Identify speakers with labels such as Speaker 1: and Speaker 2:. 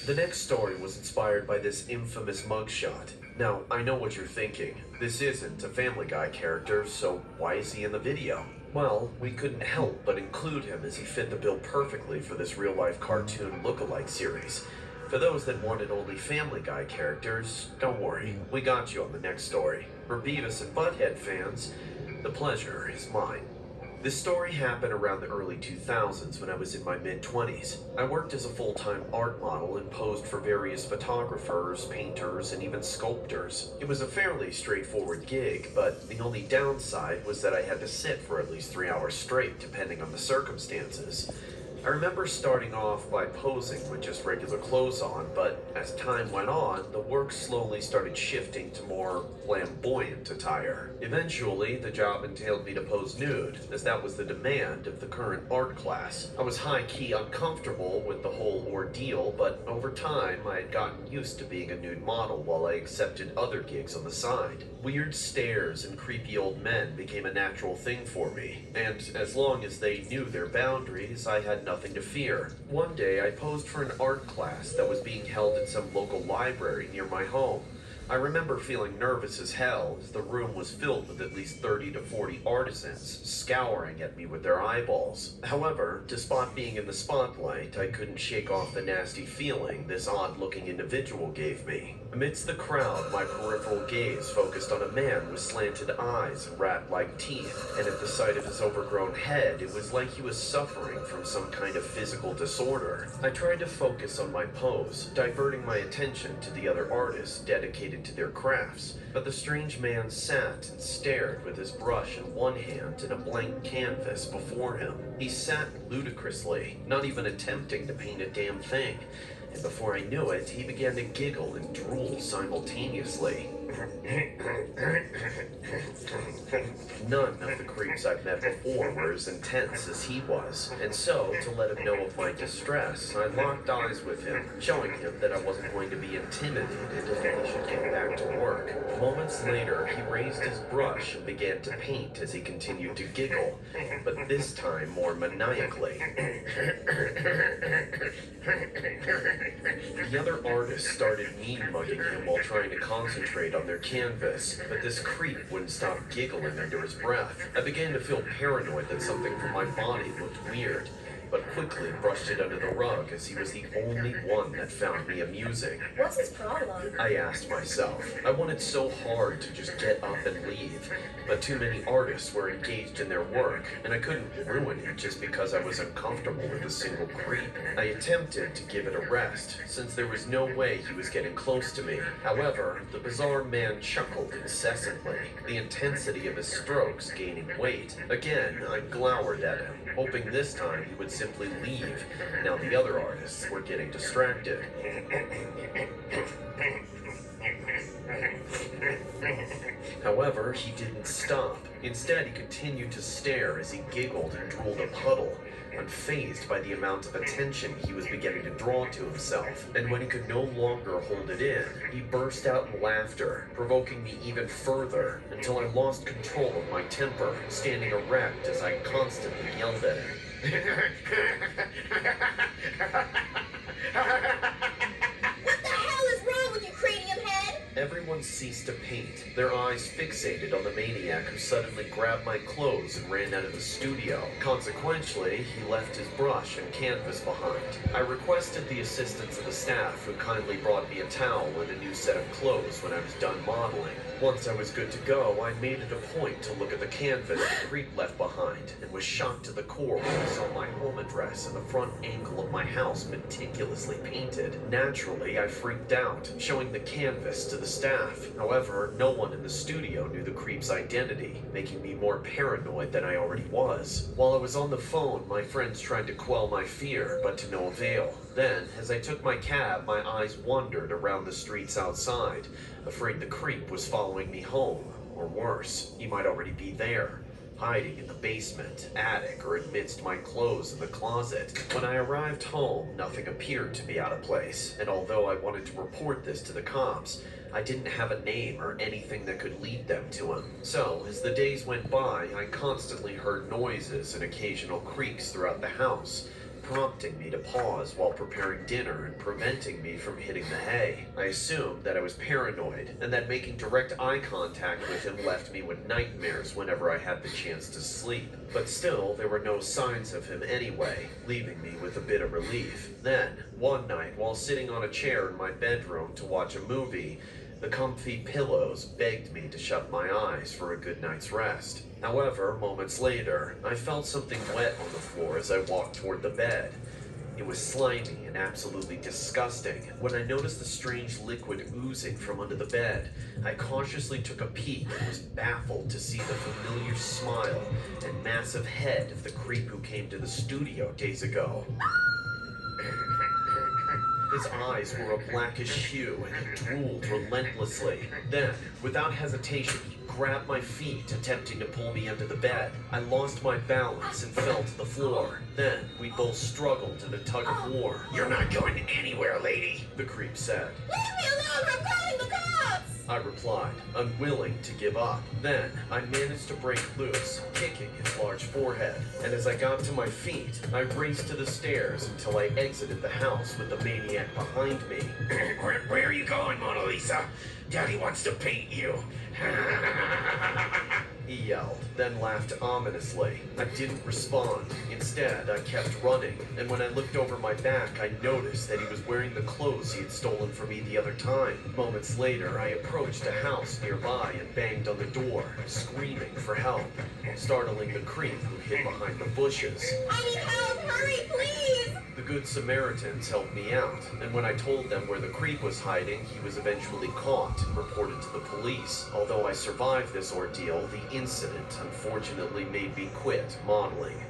Speaker 1: The next story was inspired by this infamous mugshot. Now, I know what you're thinking. This isn't a Family Guy character, so why is he in the video? Well, we couldn't help but include him as he fit the bill perfectly for this real-life cartoon look-alike series. For those that wanted only Family Guy characters, don't worry, we got you on the next story. For Beavis and Butthead fans, the pleasure is mine. This story happened around the early 2000s when I was in my mid-20s. I worked as a full-time art model and posed for various photographers, painters, and even sculptors. It was a fairly straightforward gig, but the only downside was that I had to sit for at least 3 hours straight, depending on the circumstances. I remember starting off by posing with just regular clothes on, but as time went on, the work slowly started shifting to more flamboyant attire. Eventually, the job entailed me to pose nude, as that was the demand of the current art class. I was high-key uncomfortable with the whole ordeal, but over time, I had gotten used to being a nude model while I accepted other gigs on the side. Weird stares and creepy old men became a natural thing for me, and as long as they knew their boundaries, I had nothing to fear. One day, I posed for an art class that was being held at some local library near my home. I remember feeling nervous as hell as the room was filled with at least 30 to 40 artisans scouring at me with their eyeballs. However, despite being in the spotlight, I couldn't shake off the nasty feeling this odd-looking individual gave me. Amidst the crowd, my peripheral gaze focused on a man with slanted eyes and rat-like teeth, and at the sight of his overgrown head, it was like he was suffering from some kind of physical disorder. I tried to focus on my pose, diverting my attention to the other artists dedicated to their crafts, but the strange man sat and stared with his brush in one hand and a blank canvas before him. He sat ludicrously, not even attempting to paint a damn thing, and before I knew it, he began to giggle and drool simultaneously. None of the creeps I've met before were as intense as he was, and so, to let him know of my distress, I locked eyes with him, showing him that I wasn't going to be intimidated and he should get back to work. Moments later, he raised his brush and began to paint as he continued to giggle, but this time more maniacally. The other artists started mean-mugging him while trying to concentrate on their canvas, but this creep wouldn't stop giggling under his breath. I began to feel paranoid that something from my body looked weird, but quickly brushed it under the rug as he was the only one that found me amusing.
Speaker 2: What's his problem?
Speaker 1: I asked myself. I wanted so hard to just get up and leave, but too many artists were engaged in their work, and I couldn't ruin it just because I was uncomfortable with a single creep. I attempted to give it a rest, since there was no way he was getting close to me. However, the bizarre man chuckled incessantly, the intensity of his strokes gaining weight. Again, I glowered at him, hoping this time he would simply leave. Now the other artists were getting distracted. However, he didn't stop. Instead, he continued to stare as he giggled and drooled a puddle, unfazed by the amount of attention he was beginning to draw to himself. And when he could no longer hold it in, he burst out in laughter, provoking me even further, until I lost control of my temper, standing erect as I constantly yelled at him.
Speaker 2: What the hell is wrong with you, cranium head?
Speaker 1: Everyone ceased to paint, their eyes fixated on the maniac who suddenly grabbed my clothes and ran out of the studio. Consequently, he left his brush and canvas behind. I requested the assistance of the staff, who kindly brought me a towel and a new set of clothes when I was done modeling. Once I was good to go, I made it a point to look at the canvas the creep left behind, and was shocked to the core when I saw my home address and the front angle of my house meticulously painted. Naturally, I freaked out, showing the canvas to the staff. However, no one in the studio knew the creep's identity, making me more paranoid than I already was. While I was on the phone, my friends tried to quell my fear, but to no avail. Then, as I took my cab, my eyes wandered around the streets outside, afraid the creep was following me home, or worse, he might already be there, hiding in the basement, attic, or amidst my clothes in the closet. When I arrived home, nothing appeared to be out of place, and although I wanted to report this to the cops, I didn't have a name or anything that could lead them to him. So, as the days went by, I constantly heard noises and occasional creaks throughout the house. prompting me to pause while preparing dinner and preventing me from hitting the hay. I assumed that I was paranoid, and that making direct eye contact with him left me with nightmares whenever I had the chance to sleep. But still, there were no signs of him anyway, leaving me with a bit of relief. Then, one night, while sitting on a chair in my bedroom to watch a movie, the comfy pillows begged me to shut my eyes for a good night's rest. However, moments later, I felt something wet on the floor as I walked toward the bed. It was slimy and absolutely disgusting. When I noticed the strange liquid oozing from under the bed, I cautiously took a peek and was baffled to see the familiar smile and massive head of the creep who came to the studio days ago. His eyes were a blackish hue and he drooled relentlessly. Then, without hesitation, he grabbed my feet, attempting to pull me under the bed. I lost my balance and fell to the floor. Then, we both struggled in a tug of war.
Speaker 3: You're not going anywhere, lady,
Speaker 1: the creep said.
Speaker 2: Leave me alone! I'm calling the cops!
Speaker 1: I replied, unwilling to give up. Then, I managed to break loose, kicking his large forehead. And as I got to my feet, I raced to the stairs until I exited the house with the maniac behind me.
Speaker 3: Where are you going, Mona Lisa? Daddy wants to paint you.
Speaker 1: He yelled, then laughed ominously. I didn't respond. Instead, I kept running, and when I looked over my back, I noticed that he was wearing the clothes he had stolen from me the other time. Moments later, I approached a house nearby and banged on the door, screaming for help, startling the creep who hid behind the bushes.
Speaker 2: I need help! Hurry, please!
Speaker 1: The Good Samaritans helped me out, and when I told them where the creep was hiding, he was eventually caught and reported to the police. Although I survived this ordeal, the incident unfortunately made me quit modeling.